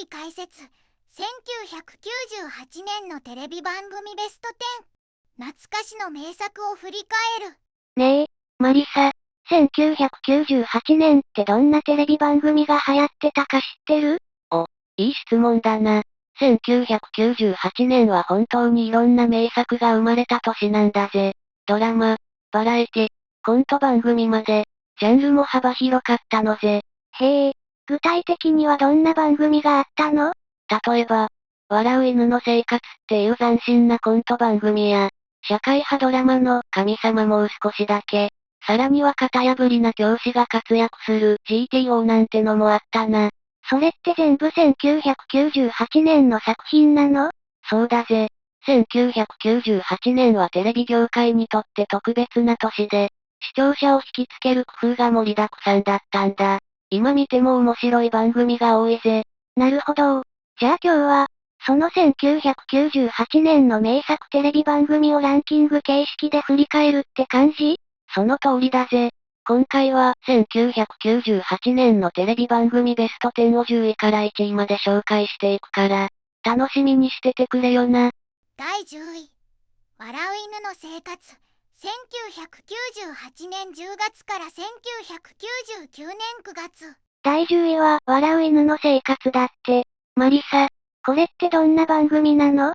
解説。1998年のテレビ番組ベスト10。懐かしの名作を振り返る。ねえ、マリサ、1998年ってどんなテレビ番組が流行ってたか知ってる？お、いい質問だな。1998年は本当にいろんな名作が生まれた年なんだぜ。ドラマ、バラエティ、コント番組まで、ジャンルも幅広かったのぜ。へえ、具体的にはどんな番組があったの？例えば、笑う犬の生活っていう斬新なコント番組や、社会派ドラマの神様もう少しだけ、さらには型破りな教師が活躍する GTO なんてのもあったな。それって全部1998年の作品なの？そうだぜ。1998年はテレビ業界にとって特別な年で、視聴者を引きつける工夫が盛りだくさんだったんだ。今見ても面白い番組が多いぜ。なるほど。じゃあ今日は、その1998年の名作テレビ番組をランキング形式で振り返るって感じ？その通りだぜ。今回は1998年のテレビ番組ベスト10を10位から1位まで紹介していくから、楽しみにしててくれよな。第10位。笑う犬の生活。1998年10月から1999年9月。第10位は、笑う犬の生活だって。マリサ、これってどんな番組なの？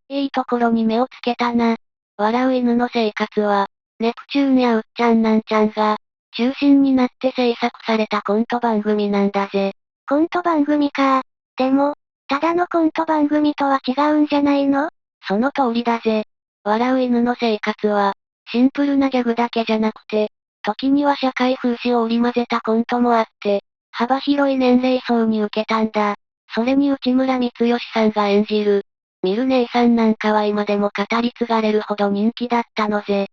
いいところに目をつけたな。笑う犬の生活は、ネプチューンやうっちゃんなんちゃんが、中心になって制作されたコント番組なんだぜ。コント番組か。でも、ただのコント番組とは違うんじゃないの？その通りだぜ。笑う犬の生活は、シンプルなギャグだけじゃなくて、時には社会風刺を織り交ぜたコントもあって、幅広い年齢層に受けたんだ。それに内村光良さんが演じる、ミル姉さんなんかは今でも語り継がれるほど人気だったのぜ。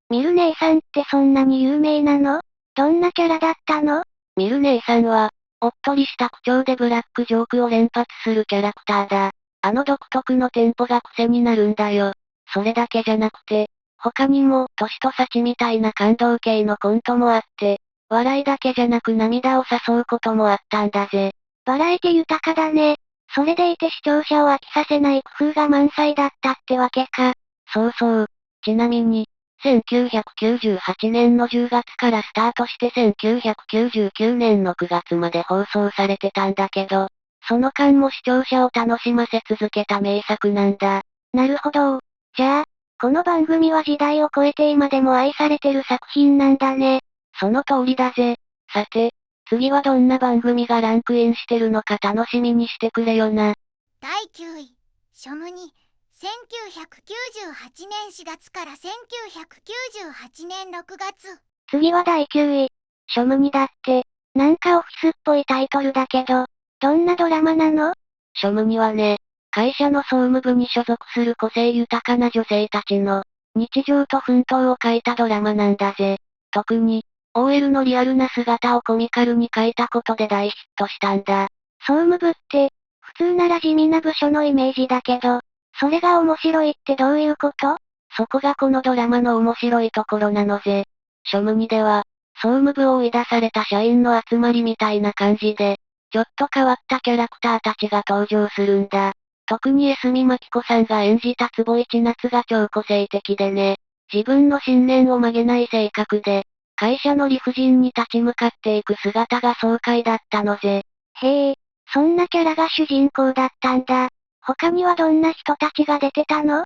ミル姉さんってそんなに有名なの？どんなキャラだったの？ミル姉さんは、おっとりした口調でブラックジョークを連発するキャラクターだ。あの独特のテンポが癖になるんだよ。それだけじゃなくて、他にも、歳と幸みたいな感動系のコントもあって、笑いだけじゃなく涙を誘うこともあったんだぜ。バラエティ豊かだね。それでいて視聴者を飽きさせない工夫が満載だったってわけか。そうそう。ちなみに、1998年の10月からスタートして1999年の9月まで放送されてたんだけど、その間も視聴者を楽しませ続けた名作なんだ。なるほど。じゃあ、この番組は時代を超えて今でも愛されてる作品なんだね。その通りだぜ。さて、次はどんな番組がランクインしてるのか楽しみにしてくれよな。第9位。ショムニ。1998年4月から1998年6月。次は第9位。ショムニだって、なんかオフィスっぽいタイトルだけど、どんなドラマなの？ショムニはね、会社の総務部に所属する個性豊かな女性たちの、日常と奮闘を書いたドラマなんだぜ。特に、OL のリアルな姿をコミカルに書いたことで大ヒットしたんだ。総務部って、普通なら地味な部署のイメージだけど、それが面白いってどういうこと？そこがこのドラマの面白いところなのぜ。ショムニでは、総務部を追い出された社員の集まりみたいな感じで、ちょっと変わったキャラクターたちが登場するんだ。特に江角真紀子さんが演じた坪市夏が超個性的でね、自分の信念を曲げない性格で、会社の理不尽に立ち向かっていく姿が爽快だったのぜ。へえ、そんなキャラが主人公だったんだ。他にはどんな人たちが出てたの？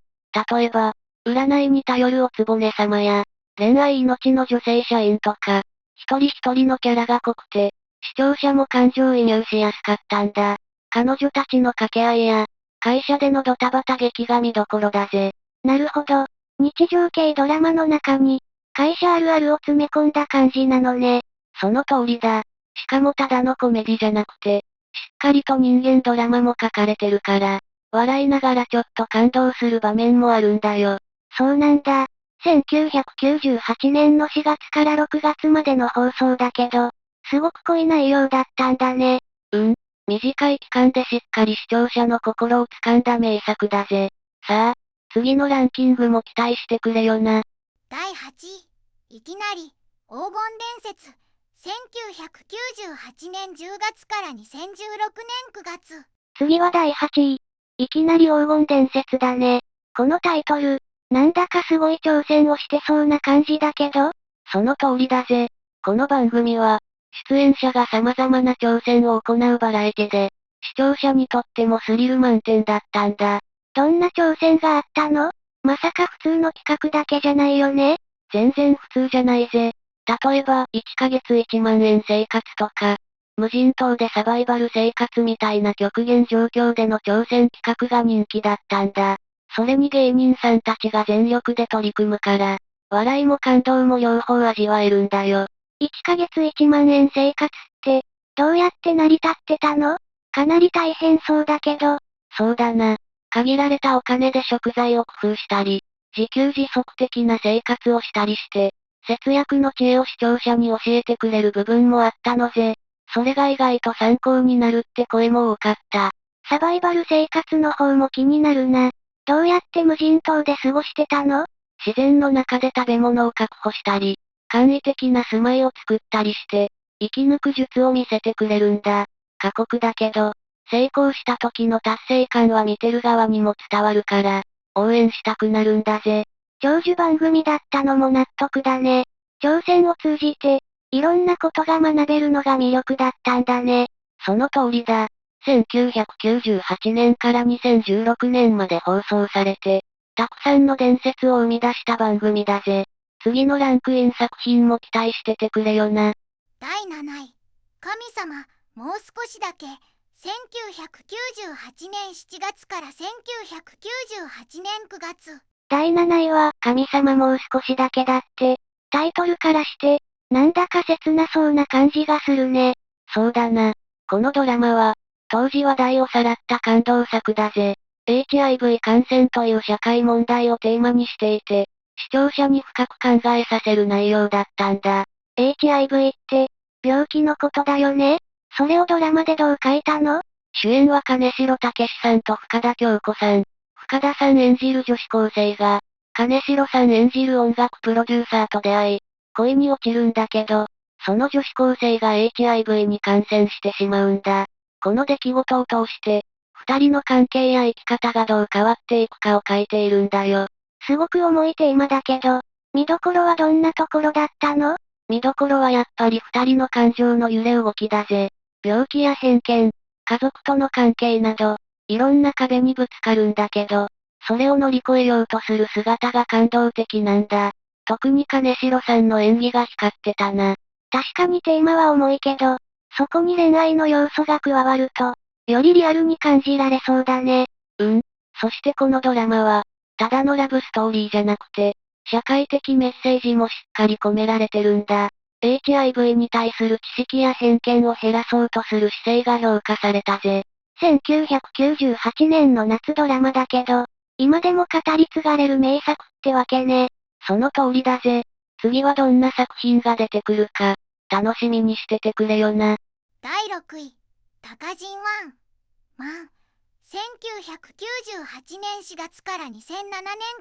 例えば、占いに頼るおつぼね様や、恋愛命の女性社員とか、一人一人のキャラが濃くて、視聴者も感情移入しやすかったんだ。彼女たちの掛け合いや、会社でのドタバタ劇が見どころだぜ。なるほど。日常系ドラマの中に、会社あるあるを詰め込んだ感じなのね。その通りだ。しかもただのコメディじゃなくて、しっかりと人間ドラマも書かれてるから、笑いながらちょっと感動する場面もあるんだよ。そうなんだ。1998年の4月から6月までの放送だけど、すごく濃い内容だったんだね。短い期間でしっかり視聴者の心を掴んだ名作だぜ。さあ、次のランキングも期待してくれよな。第8位。いきなり黄金伝説。1998年10月から2016年9月。次は第8位。いきなり黄金伝説だね。このタイトル、なんだかすごい挑戦をしてそうな感じだけど、その通りだぜ。この番組は、出演者が様々な挑戦を行うバラエティで、視聴者にとってもスリル満点だったんだ。どんな挑戦があったの？まさか普通の企画だけじゃないよね？全然普通じゃないぜ。例えば、1ヶ月1万円生活とか、無人島でサバイバル生活みたいな極限状況での挑戦企画が人気だったんだ。それに芸人さんたちが全力で取り組むから、笑いも感動も両方味わえるんだよ。1ヶ月1万円生活って、どうやって成り立ってたの？かなり大変そうだけど。そうだな。限られたお金で食材を工夫したり、自給自足的な生活をしたりして、節約の知恵を視聴者に教えてくれる部分もあったのぜ。それが意外と参考になるって声も多かった。サバイバル生活の方も気になるな。どうやって無人島で過ごしてたの？自然の中で食べ物を確保したり、簡易的な住まいを作ったりして、生き抜く術を見せてくれるんだ。過酷だけど、成功した時の達成感は見てる側にも伝わるから、応援したくなるんだぜ。長寿番組だったのも納得だね。挑戦を通じて、いろんなことが学べるのが魅力だったんだね。その通りだ。1998年から2016年まで放送されて、たくさんの伝説を生み出した番組だぜ。次のランクイン作品も期待しててくれよな。第7位。神様、もう少しだけ。1998年7月から1998年9月。第7位は、神様もう少しだけだって、タイトルからして、なんだか切なそうな感じがするね。そうだな。このドラマは、当時話題をさらった感動作だぜ。HIV 感染という社会問題をテーマにしていて、視聴者に深く考えさせる内容だったんだ。HIV って、病気のことだよね？それをドラマでどう書いたの？主演は金城武さんと深田恭子さん。深田さん演じる女子高生が、金城さん演じる音楽プロデューサーと出会い、恋に落ちるんだけど、その女子高生が HIV に感染してしまうんだ。この出来事を通して、二人の関係や生き方がどう変わっていくかを書いているんだよ。すごく重いテーマだけど、見どころはどんなところだったの？見どころはやっぱり二人の感情の揺れ動きだぜ。病気や偏見、家族との関係など、いろんな壁にぶつかるんだけど、それを乗り越えようとする姿が感動的なんだ。特に金城さんの演技が光ってたな。確かにテーマは重いけど、そこに恋愛の要素が加わると、よりリアルに感じられそうだね。そしてこのドラマは、ただのラブストーリーじゃなくて、社会的メッセージもしっかり込められてるんだ。HIV に対する知識や偏見を減らそうとする姿勢が評価されたぜ。1998年の夏ドラマだけど、今でも語り継がれる名作ってわけね。その通りだぜ。次はどんな作品が出てくるか、楽しみにしててくれよな。第6位。高人ワンマン。1998年4月から2007年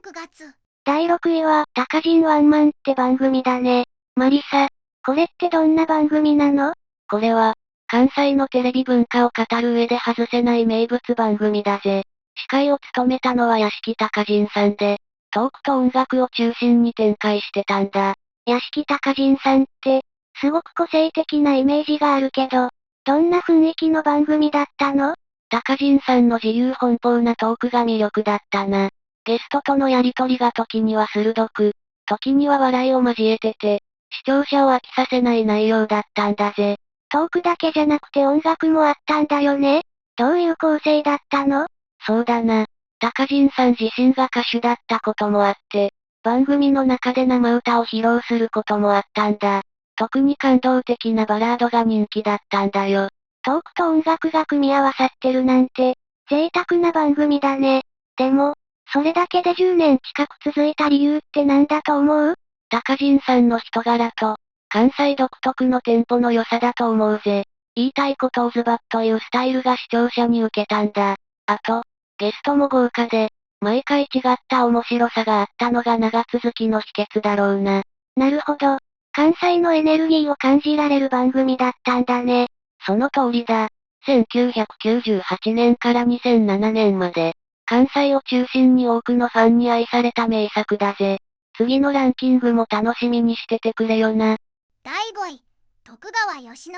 9月。第6位は、高人ワンマンって番組だね。マリサ、これってどんな番組なの？これは、関西のテレビ文化を語る上で外せない名物番組だぜ。司会を務めたのは屋敷隆人さんで、トークと音楽を中心に展開してたんだ。屋敷隆人さんって、すごく個性的なイメージがあるけど、どんな雰囲気の番組だったの？高人さんの自由奔放なトークが魅力だったな。ゲストとのやりとりが時には鋭く、時には笑いを交えてて、視聴者を飽きさせない内容だったんだぜ。トークだけじゃなくて音楽もあったんだよね。どういう構成だったの？そうだな。高人さん自身が歌手だったこともあって、番組の中で生歌を披露することもあったんだ。特に感動的なバラードが人気だったんだよ。トークと音楽が組み合わさってるなんて、贅沢な番組だね。でも、それだけで10年近く続いた理由って何だと思う？高人さんの人柄と、関西独特のテンポの良さだと思うぜ。言いたいことをズバッというスタイルが視聴者に受けたんだ。あと、ゲストも豪華で、毎回違った面白さがあったのが長続きの秘訣だろうな。なるほど。関西のエネルギーを感じられる番組だったんだね。その通りだ。1998年から2007年まで、関西を中心に多くのファンに愛された名作だぜ。次のランキングも楽しみにしててくれよな。第5位、徳川慶喜。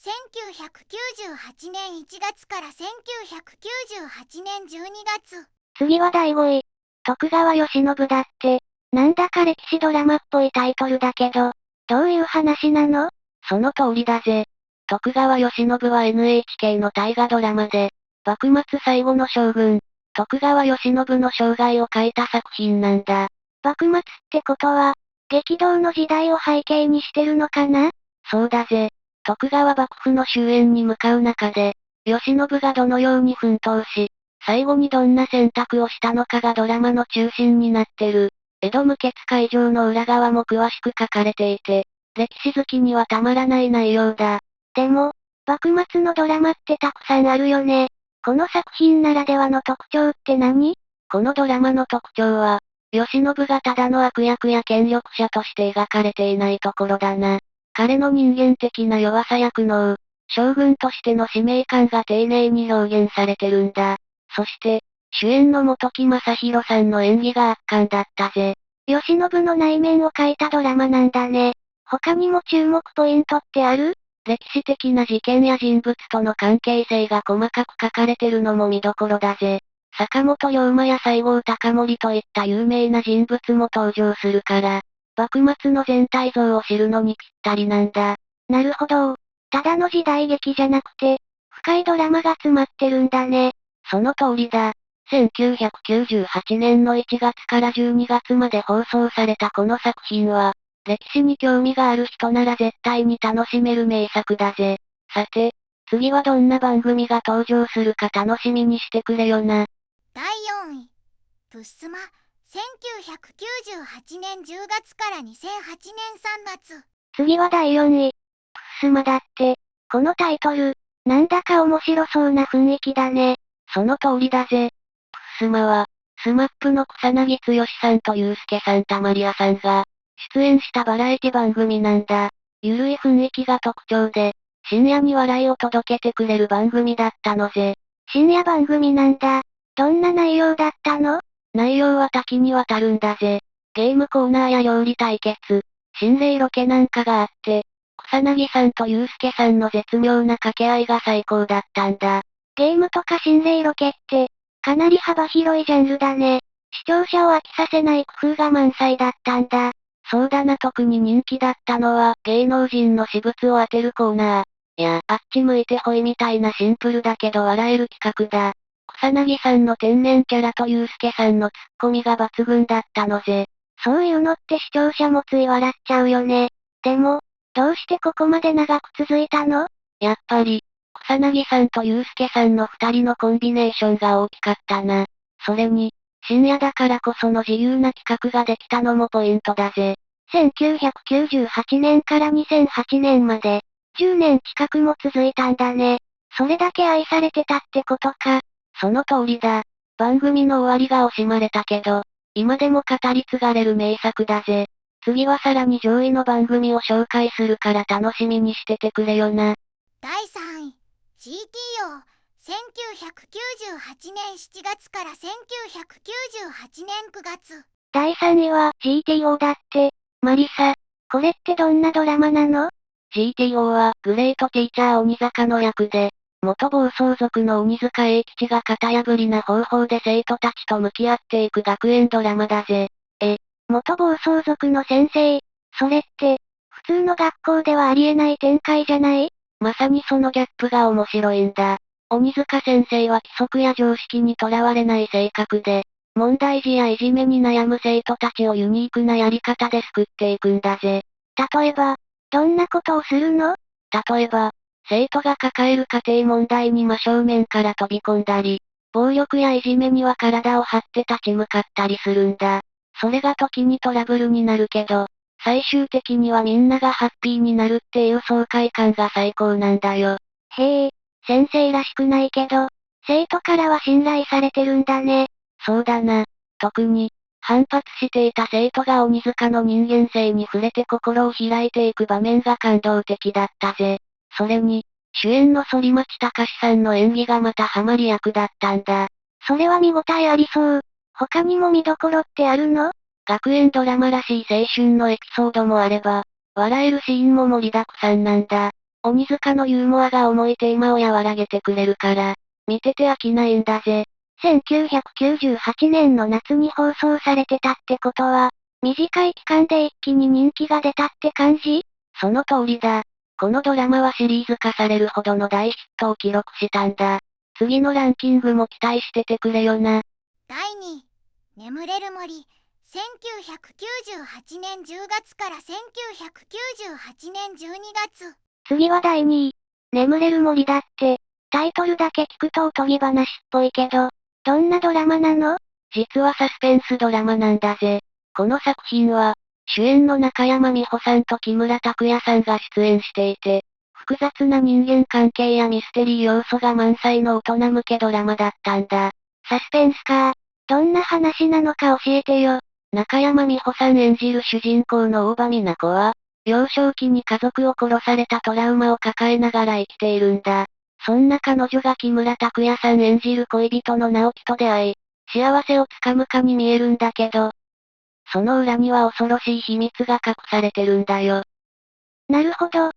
1998年1月から1998年12月。次は第5位。徳川慶喜だって、なんだか歴史ドラマっぽいタイトルだけど、どういう話なの？その通りだぜ。徳川慶喜は NHK の大河ドラマで、幕末最後の将軍、徳川慶喜の生涯を書いた作品なんだ。幕末ってことは、激動の時代を背景にしてるのかな？そうだぜ。徳川幕府の終焉に向かう中で、慶喜がどのように奮闘し、最後にどんな選択をしたのかがドラマの中心になってる。江戸無血開城の裏側も詳しく書かれていて、歴史好きにはたまらない内容だ。でも、幕末のドラマってたくさんあるよね。この作品ならではの特徴って何？このドラマの特徴は、慶喜がただの悪役や権力者として描かれていないところだな。彼の人間的な弱さや苦悩、将軍としての使命感が丁寧に表現されてるんだ。そして、主演の本木雅弘さんの演技が圧巻だったぜ。慶喜の内面を描いたドラマなんだね。他にも注目ポイントってある？歴史的な事件や人物との関係性が細かく書かれてるのも見どころだぜ。坂本龍馬や西郷隆盛といった有名な人物も登場するから、幕末の全体像を知るのにぴったりなんだ。なるほど。ただの時代劇じゃなくて、深いドラマが詰まってるんだね。その通りだ。1998年の1月から12月まで放送されたこの作品は、歴史に興味がある人なら絶対に楽しめる名作だぜ。さて、次はどんな番組が登場するか楽しみにしてくれよな。第4位、プッスマ。1998年10月から2008年3月。次は第4位。プッスマだって、このタイトル、なんだか面白そうな雰囲気だね。その通りだぜ。プッスマは、スマップの草薙剛さんとユースケさんたまりやさんが、出演したバラエティ番組なんだ。ゆるい雰囲気が特徴で、深夜に笑いを届けてくれる番組だったのぜ。深夜番組なんだ。どんな内容だったの？内容は多岐にわたるんだぜ。ゲームコーナーや料理対決、心霊ロケなんかがあって、草薙さんとユースケさんの絶妙な掛け合いが最高だったんだ。ゲームとか心霊ロケって、かなり幅広いジャンルだね。視聴者を飽きさせない工夫が満載だったんだ。そうだな、特に人気だったのは芸能人の私物を当てるコーナー。いや、あっち向いてほいみたいなシンプルだけど笑える企画だ。草薙さんの天然キャラとユースケさんのツッコミが抜群だったのぜ。そういうのって視聴者もつい笑っちゃうよね。でも、どうしてここまで長く続いたの？やっぱり、草薙さんとユースケさんの二人のコンビネーションが大きかったな。それに、深夜だからこその自由な企画ができたのもポイントだぜ。1998年から2008年まで、10年近くも続いたんだね。それだけ愛されてたってことか。その通りだ。番組の終わりが惜しまれたけど、今でも語り継がれる名作だぜ。次はさらに上位の番組を紹介するから楽しみにしててくれよな。第3位、GTO。1998年7月から1998年9月。第3位は GTO だって、マリサ。これってどんなドラマなの？ GTO は、グレートティーチャー鬼坂の役で、元暴走族の鬼塚英吉が型破りな方法で生徒たちと向き合っていく学園ドラマだぜ。元暴走族の先生。それって、普通の学校ではありえない展開じゃない？まさにそのギャップが面白いんだ。鬼塚先生は規則や常識にとらわれない性格で、問題児やいじめに悩む生徒たちをユニークなやり方で救っていくんだぜ。例えば、どんなことをするの？例えば、生徒が抱える家庭問題に真正面から飛び込んだり、暴力やいじめには体を張って立ち向かったりするんだ。それが時にトラブルになるけど、最終的にはみんながハッピーになるっていう爽快感が最高なんだよ。へえ、先生らしくないけど、生徒からは信頼されてるんだね。そうだな。特に、反発していた生徒が鬼塚の人間性に触れて心を開いていく場面が感動的だったぜ。それに、主演の反町隆史さんの演技がまたハマり役だったんだ。それは見応えありそう。他にも見どころってあるの？学園ドラマらしい青春のエピソードもあれば、笑えるシーンも盛りだくさんなんだ。鬼塚のユーモアが重いテーマを和らげてくれるから、見てて飽きないんだぜ。1998年の夏に放送されてたってことは、短い期間で一気に人気が出たって感じ？その通りだ。このドラマはシリーズ化されるほどの大ヒットを記録したんだ。次のランキングも期待しててくれよな。第2位、眠れる森。1998年10月から1998年12月。次は第2位。眠れる森だって、タイトルだけ聞くとおとぎ話っぽいけど、どんなドラマなの？実はサスペンスドラマなんだぜ。この作品は、主演の中山美穂さんと木村拓哉さんが出演していて、複雑な人間関係やミステリー要素が満載の大人向けドラマだったんだ。サスペンスか。どんな話なのか教えてよ。中山美穂さん演じる主人公の大場美奈子は、幼少期に家族を殺されたトラウマを抱えながら生きているんだ。そんな彼女が木村拓哉さん演じる恋人の直樹と出会い、幸せをつかむかに見えるんだけど、その裏には恐ろしい秘密が隠されてるんだよ。なるほど。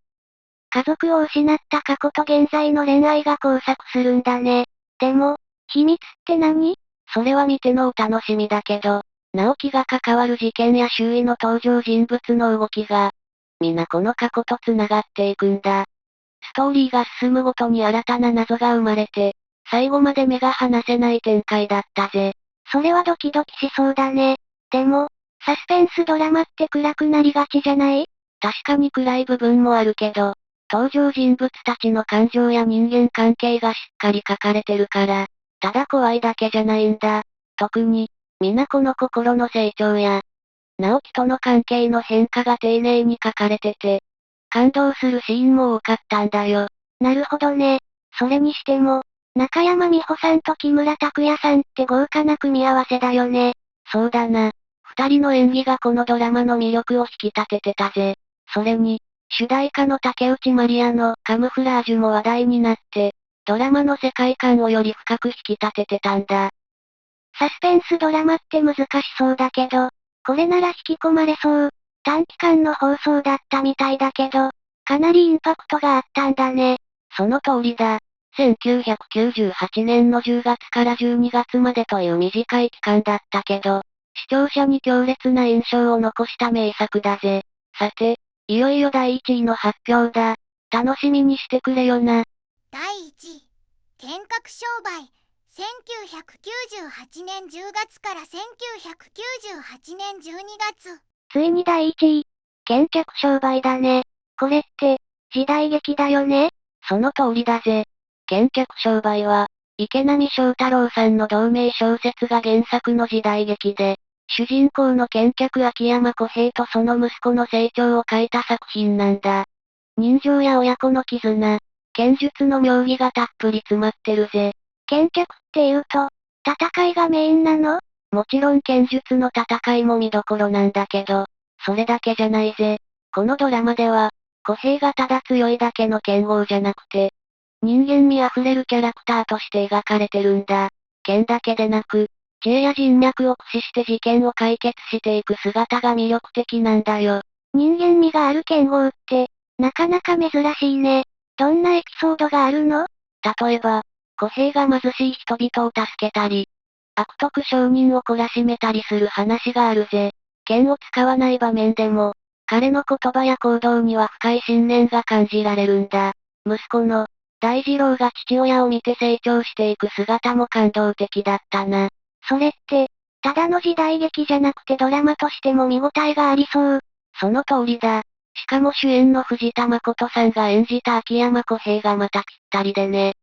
家族を失った過去と現在の恋愛が交錯するんだね。でも、秘密って何？それは見てのお楽しみだけど、直樹が関わる事件や周囲の登場人物の動きが、皆この過去と繋がっていくんだ。ストーリーが進むごとに新たな謎が生まれて、最後まで目が離せない展開だったぜ。それはドキドキしそうだね。でも、サスペンスドラマって暗くなりがちじゃない？確かに暗い部分もあるけど、登場人物たちの感情や人間関係がしっかり書かれてるから、ただ怖いだけじゃないんだ。特に、皆子の心の成長や、直樹との関係の変化が丁寧に書かれてて、感動するシーンも多かったんだよ。なるほどね。それにしても、中山美穂さんと木村拓哉さんって豪華な組み合わせだよね。そうだな。二人の演技がこのドラマの魅力を引き立ててたぜ。それに、主題歌の竹内まりやのカムフラージュも話題になって、ドラマの世界観をより深く引き立ててたんだ。サスペンスドラマって難しそうだけど、これなら引き込まれそう。短期間の放送だったみたいだけど、かなりインパクトがあったんだね。その通りだ。1998年の10月から12月までという短い期間だったけど、視聴者に強烈な印象を残した名作だぜ。さて、いよいよ第1位の発表だ。楽しみにしてくれよな。第1位、剣客商売。1998年10月から1998年12月。ついに第1位。剣客商売だね。これって、時代劇だよね？その通りだぜ。剣客商売は、池波正太郎さんの同名小説が原作の時代劇で、主人公の剣客秋山小平とその息子の成長を書いた作品なんだ。人情や親子の絆、剣術の妙義がたっぷり詰まってるぜ。剣客って言うと、戦いがメインなの？もちろん剣術の戦いも見どころなんだけど、それだけじゃないぜ。このドラマでは、小平がただ強いだけの剣豪じゃなくて、人間味あふれるキャラクターとして描かれてるんだ。剣だけでなく、知恵や人脈を駆使して事件を解決していく姿が魅力的なんだよ。人間味がある剣豪って、なかなか珍しいね。どんなエピソードがあるの？例えば、小平が貧しい人々を助けたり、悪徳商人を懲らしめたりする話があるぜ。剣を使わない場面でも、彼の言葉や行動には深い信念が感じられるんだ。息子の、大二郎が父親を見て成長していく姿も感動的だったな。それって、ただの時代劇じゃなくてドラマとしても見応えがありそう。その通りだ。しかも主演の藤田誠さんが演じた秋山小平がまたぴったりでね。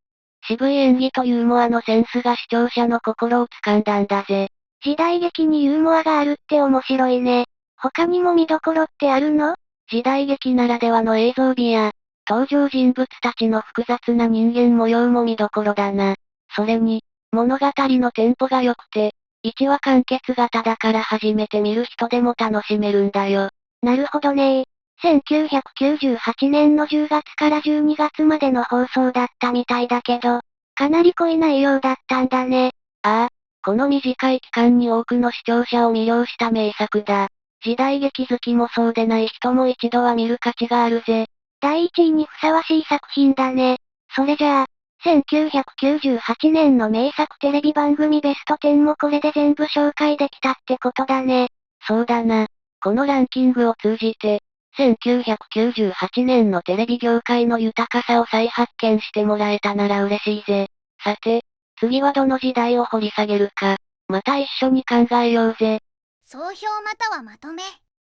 渋い演技とユーモアのセンスが視聴者の心を掴んだんだぜ。時代劇にユーモアがあるって面白いね。他にも見どころってあるの？時代劇ならではの映像美や、登場人物たちの複雑な人間模様も見どころだな。それに、物語のテンポが良くて、1話完結型だから初めて見る人でも楽しめるんだよ。なるほどね。1998年の10月から12月までの放送だったみたいだけど、かなり濃い内容だったんだね。ああ、この短い期間に多くの視聴者を魅了した名作だ。時代劇好きもそうでない人も一度は見る価値があるぜ。第1位にふさわしい作品だね。それじゃあ、1998年の名作テレビ番組ベスト10もこれで全部紹介できたってことだね。そうだな。このランキングを通じて、1998年のテレビ業界の豊かさを再発見してもらえたなら嬉しいぜ。さて、次はどの時代を掘り下げるか、また一緒に考えようぜ。総評またはまとめ。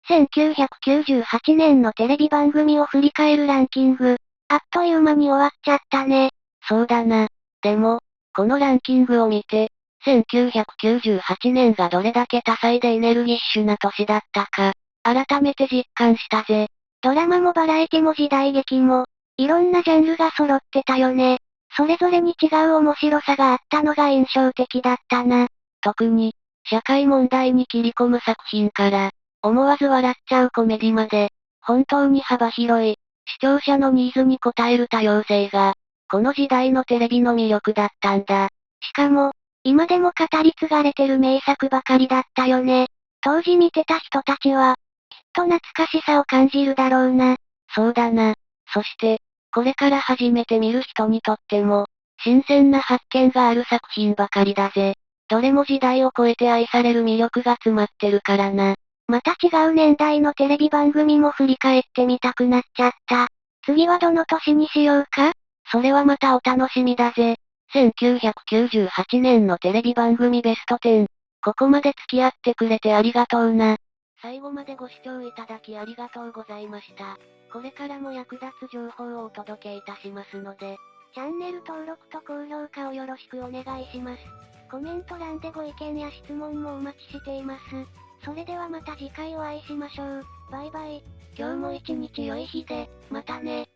1998年のテレビ番組を振り返るランキング。あっという間に終わっちゃったね。そうだな。でも、このランキングを見て、1998年がどれだけ多彩でエネルギッシュな年だったか、改めて実感したぜ。ドラマもバラエティも時代劇も、いろんなジャンルが揃ってたよね。それぞれに違う面白さがあったのが印象的だったな。特に、社会問題に切り込む作品から、思わず笑っちゃうコメディまで、本当に幅広い、視聴者のニーズに応える多様性が、この時代のテレビの魅力だったんだ。しかも、今でも語り継がれてる名作ばかりだったよね。当時見てた人たちは、きっと懐かしさを感じるだろうな。そうだな。そして、これから初めて見る人にとっても、新鮮な発見がある作品ばかりだぜ。どれも時代を超えて愛される魅力が詰まってるからな。また違う年代のテレビ番組も振り返ってみたくなっちゃった。次はどの年にしようか？それはまたお楽しみだぜ。1998年のテレビ番組ベスト10。ここまで付き合ってくれてありがとうな。最後までご視聴いただきありがとうございました。これからも役立つ情報をお届けいたしますので、チャンネル登録と高評価をよろしくお願いします。コメント欄でご意見や質問もお待ちしています。それではまた次回お会いしましょう。バイバイ。今日も一日良い日で、またね。